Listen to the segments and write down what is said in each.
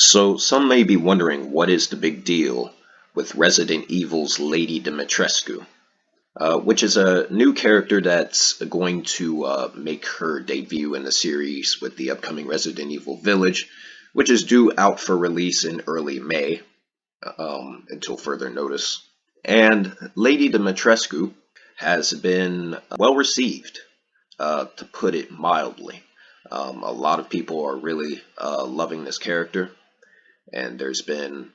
So some may be wondering what is the big deal with Resident Evil's Lady Dimitrescu, which is a new character that's going to make her debut in the series with the upcoming Resident Evil Village, which is due out for release in early May, until further notice. And Lady Dimitrescu has been well received, to put it mildly. A lot of people are really loving this character, and there's been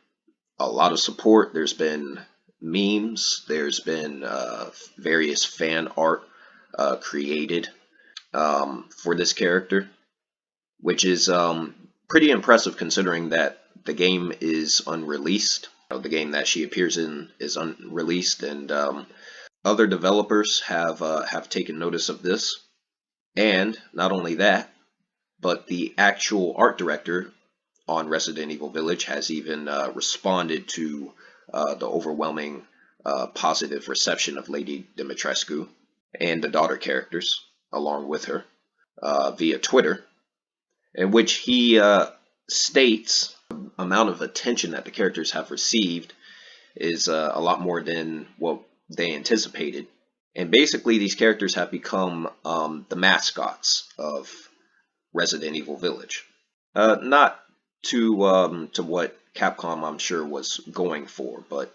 a lot of support. There's been memes. There's been various fan art created for this character, which is pretty impressive considering that the game is unreleased. The game that she appears in is unreleased, and other developers have taken notice of this. And not only that, but the actual art director on Resident Evil Village has even responded to the overwhelming positive reception of Lady Dimitrescu and the daughter characters along with her via Twitter, in which he states the amount of attention that the characters have received is a lot more than what they anticipated. And basically, these characters have become the mascots of Resident Evil Village. Not to what Capcom, I'm sure, was going for, but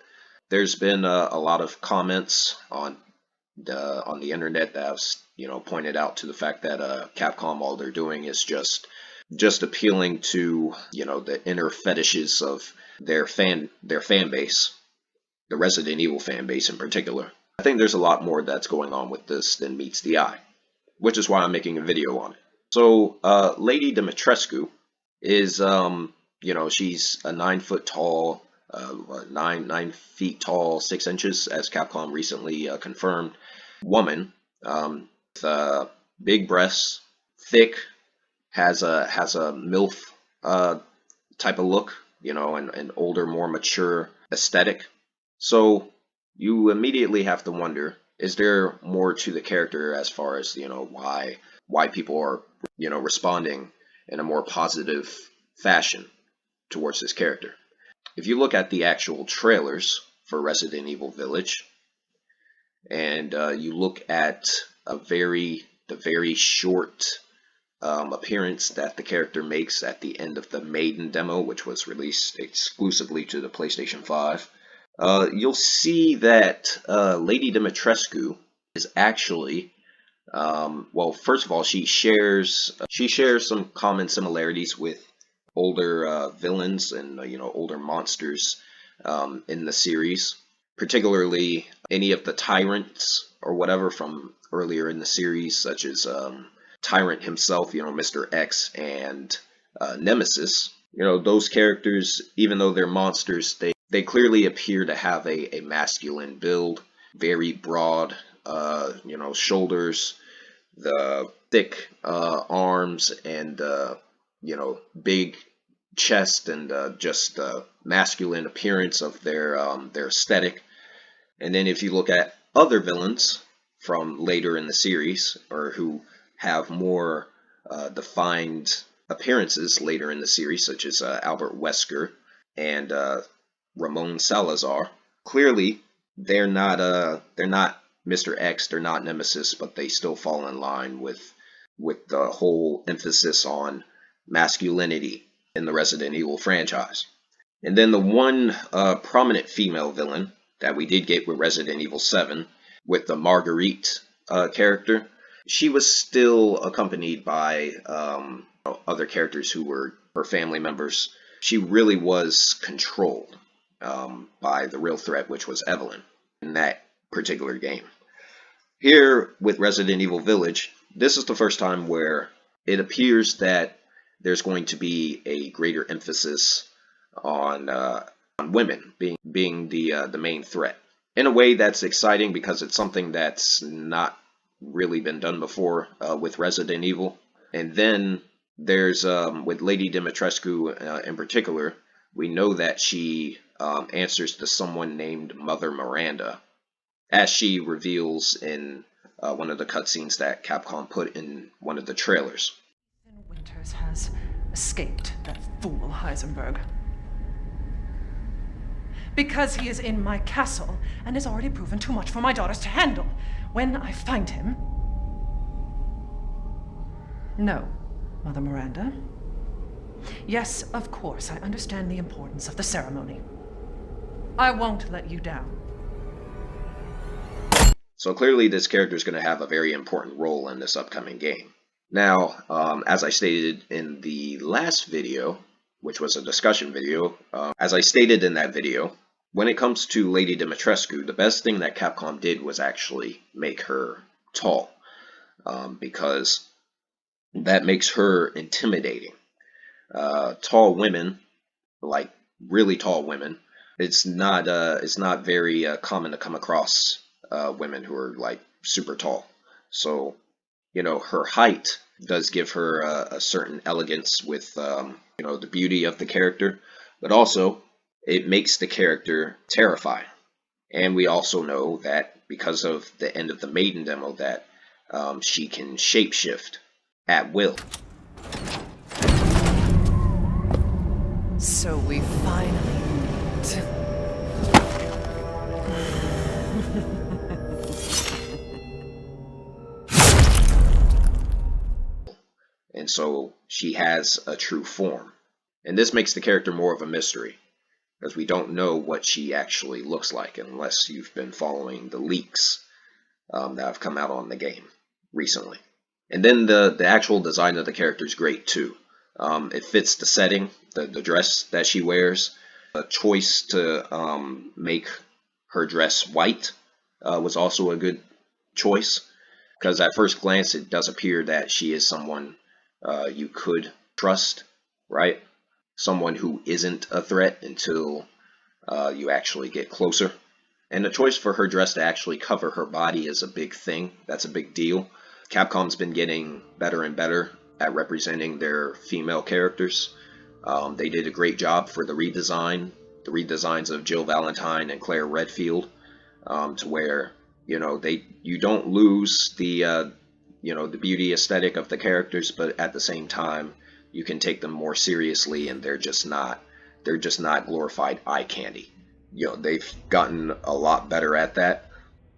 there's been a lot of comments on the internet that have pointed out to the fact that Capcom, all they're doing is just appealing to the inner fetishes of their fan base, the Resident Evil fan base in particular. I think there's a lot more that's going on with this than meets the eye, which is why I'm making a video on it. So, Lady Dimitrescu is, she's a 9 foot tall, 9 feet tall, 6 inches, as Capcom recently confirmed, woman, with big breasts, thick, has a MILF type of look, an older, more mature aesthetic. So you immediately have to wonder, is there more to the character as far as why people are responding in a more positive fashion towards this character? If you look at the actual trailers for Resident Evil Village, and you look at the very short appearance that the character makes at the end of the Maiden demo, which was released exclusively to the PlayStation 5, you'll see that Lady Dimitrescu is actually, well, first of all, she shares some common similarities with older villains and older monsters in the series, particularly any of the tyrants or whatever from earlier in the series, such as Tyrant himself, Mr. X, and Nemesis. Those characters, even though they're monsters, they clearly appear to have a masculine build, very broad, shoulders, the thick arms, and big chest, and just masculine appearance of their aesthetic. And then if you look at other villains from later in the series, or who have more defined appearances later in the series, such as Albert Wesker and Ramon Salazar, clearly they're not Mr. X, they're not Nemesis, but they still fall in line with the whole emphasis on masculinity in the Resident Evil franchise. And then the one prominent female villain that we did get with Resident Evil 7, with the Marguerite character, she was still accompanied by other characters who were her family members. She really was controlled by the real threat, which was Evelyn, in that particular game. Here with Resident Evil Village, this is the first time where it appears that there's going to be a greater emphasis on women being the main threat. In a way, that's exciting because it's something that's not really been done before with Resident Evil. And then there's with Lady Dimitrescu in particular, we know that she answers to someone named Mother Miranda, as she reveals in one of the cutscenes that Capcom put in one of the trailers. Winters has escaped that fool Heisenberg. Because he is in my castle and has already proven too much for my daughters to handle. When I find him... No, Mother Miranda. Yes, of course, I understand the importance of the ceremony. I won't let you down. So clearly this character is going to have a very important role in this upcoming game. Now, as I stated in the last video, which was a discussion video, as I stated in that video, when it comes to Lady Dimitrescu, the best thing that Capcom did was actually make her tall, because that makes her intimidating. Tall women, like really tall women, it's not very common to come across women who are like super tall. So, her height does give her a certain elegance with, the beauty of the character, but also it makes the character terrifying. And we also know that because of the end of the Maiden demo that she can shapeshift at will. So we finally meet. And so she has a true form. And this makes the character more of a mystery, because we don't know what she actually looks like unless you've been following the leaks that have come out on the game recently. And then the actual design of the character is great too. It fits the setting, the dress that she wears. A choice to make her dress white was also a good choice, because at first glance it does appear that she is someone you could trust, right? Someone who isn't a threat until you actually get closer. And the choice for her dress to actually cover her body is a big thing. That's a big deal. Capcom's been getting better and better at representing their female characters. They did a great job for the redesigns of Jill Valentine and Claire Redfield, to where you don't lose the the beauty aesthetic of the characters, but at the same time you can take them more seriously, and they're just not glorified eye candy. They've gotten a lot better at that,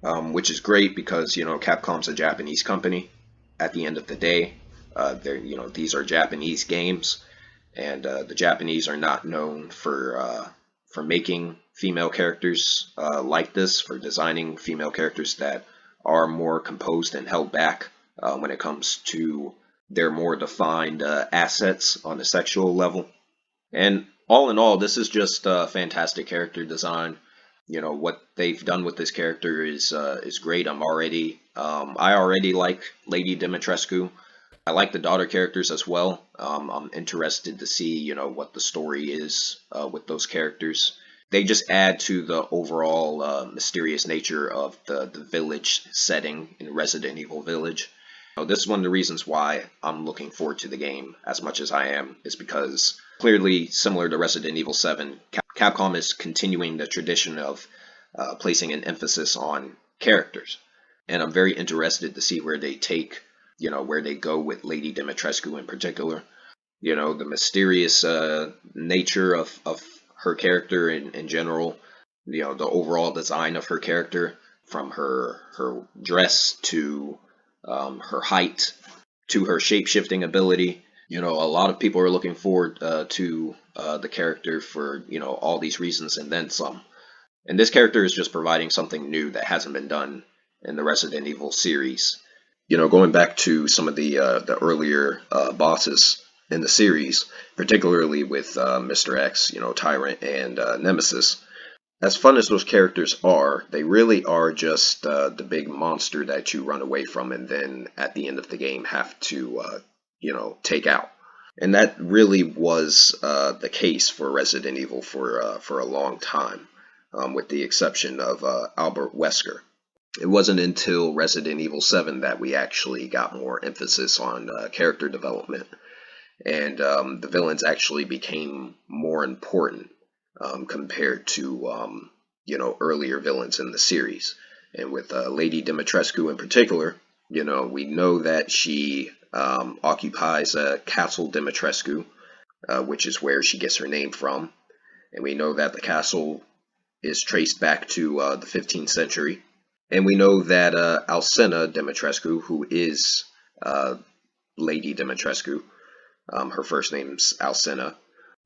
which is great because Capcom's a Japanese company. At the end of the day, these are Japanese games, and the Japanese are not known for making female characters like this, for designing female characters that are more composed and held back when it comes to their more defined assets on the sexual level. And all in all, this is just fantastic character design. What they've done with this character is great. I already like Lady Dimitrescu. I like the daughter characters as well. I'm interested to see what the story is with those characters. They just add to the overall mysterious nature of the village setting in Resident Evil Village. This is one of the reasons why I'm looking forward to the game as much as I am, is because clearly, similar to Resident Evil 7, Capcom is continuing the tradition of placing an emphasis on characters. And I'm very interested to see where they where they go with Lady Dimitrescu in particular. The mysterious nature of her character in general, the overall design of her character, from her dress to her height to her shape-shifting ability. A lot of people are looking forward to the character for all these reasons and then some. And this character is just providing something new that hasn't been done in the Resident Evil series. Going back to some of the earlier bosses in the series, particularly with Mr. X, Tyrant, and Nemesis. As fun as those characters are, they really are just the big monster that you run away from and then at the end of the game have to, take out. And that really was the case for Resident Evil for a long time, with the exception of Albert Wesker. It wasn't until Resident Evil 7 that we actually got more emphasis on character development, and the villains actually became more important compared to earlier villains in the series. And with Lady Dimitrescu in particular, we know that she occupies Castle Dimitrescu, which is where she gets her name from. And we know that the castle is traced back to the 15th century. And we know that Alcina Dimitrescu, who is Lady Dimitrescu, her first name's Alcina,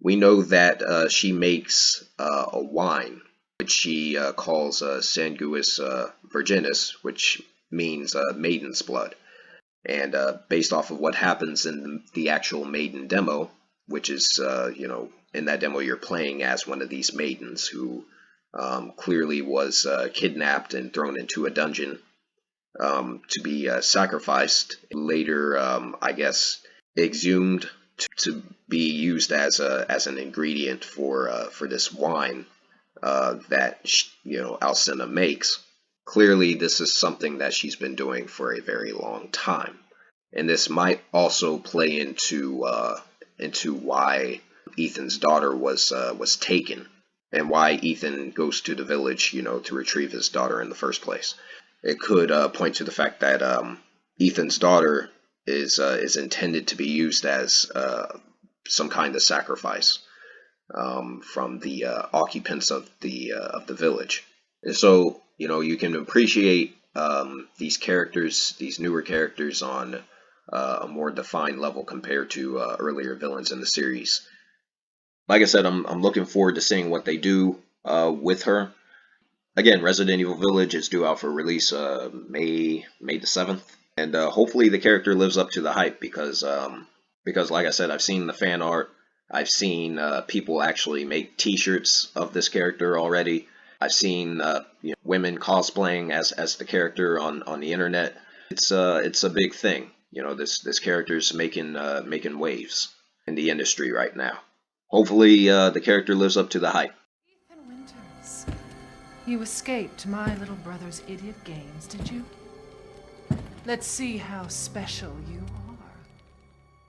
we know that she makes a wine, which she calls Sanguis Virginis, which means maiden's blood. And based off of what happens in the actual maiden demo, which is, in that demo you're playing as one of these maidens who clearly was kidnapped and thrown into a dungeon to be sacrificed, later, I guess, exhumed to be used as an ingredient for this wine that Alcina makes. Clearly, this is something that she's been doing for a very long time, and this might also play into why Ethan's daughter was taken, and why Ethan goes to the village, to retrieve his daughter in the first place. It could point to the fact that Ethan's daughter is intended to be used as some kind of sacrifice from the occupants of the village. And so, you can appreciate these characters, these newer characters, on a more defined level compared to earlier villains in the series. Like I said, I'm looking forward to seeing what they do with her. Again, Resident Evil Village is due out for release May the 7th, and hopefully the character lives up to the hype, because like I said, I've seen the fan art, I've seen people actually make T-shirts of this character already. I've seen women cosplaying as the character on the internet. It's a big thing. This character's making waves in the industry right now. Hopefully the character lives up to the hype. Ethan Winters, you escaped my little brother's idiot games, did you? Let's see how special you